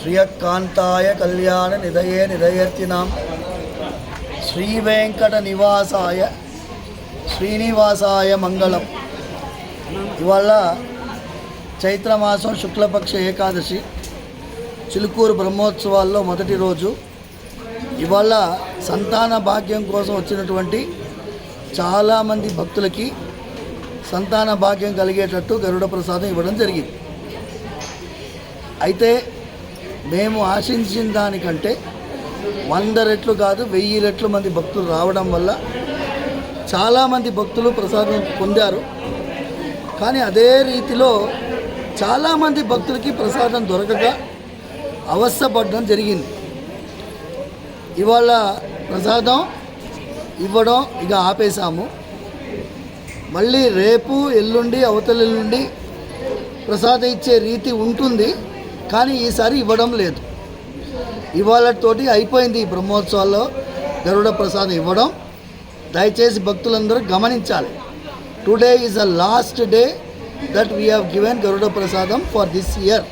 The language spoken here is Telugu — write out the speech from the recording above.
శ్రియకాంతాయ కళ్యాణ నిధయే నిధయర్తినాం శ్రీవేంకట నివాసాయ శ్రీనివాసాయ మంగళం. ఇవాళ చైత్రమాసం శుక్లపక్ష ఏకాదశి చిలుకూరు బ్రహ్మోత్సవాల్లో మొదటి రోజు. ఇవాళ సంతాన భాగ్యం కోసం వచ్చినటువంటి చాలామంది భక్తులకి సంతాన భాగ్యం కలిగేటట్టు గరుడ ప్రసాదం ఇవ్వడం జరిగింది. అయితే మేము ఆశించిన దానికంటే 100 రెట్లు కాదు 1000 రెట్లు మంది భక్తులు రావడం వల్ల చాలామంది భక్తులు ప్రసాదం పొందారు. కానీ అదే రీతిలో చాలామంది భక్తులకి ప్రసాదం దొరకక అవస్థపడడం జరిగింది. ఇవాళ ప్రసాదం ఇవ్వడం ఇక ఆపేశాము. మళ్ళీ రేపు ఎల్లుండి అవతల ఎల్లుండి ప్రసాదం ఇచ్చే రీతి ఉంటుంది, కానీ ఈసారి ఇవ్వడం లేదు. ఇవాళతోటి అయిపోయింది ఈ బ్రహ్మోత్సవాల్లో గరుడ ప్రసాదం ఇవ్వడం. దయచేసి భక్తులందరూ గమనించాలి. Today is the last day that we have given Garuda prasadam for this year.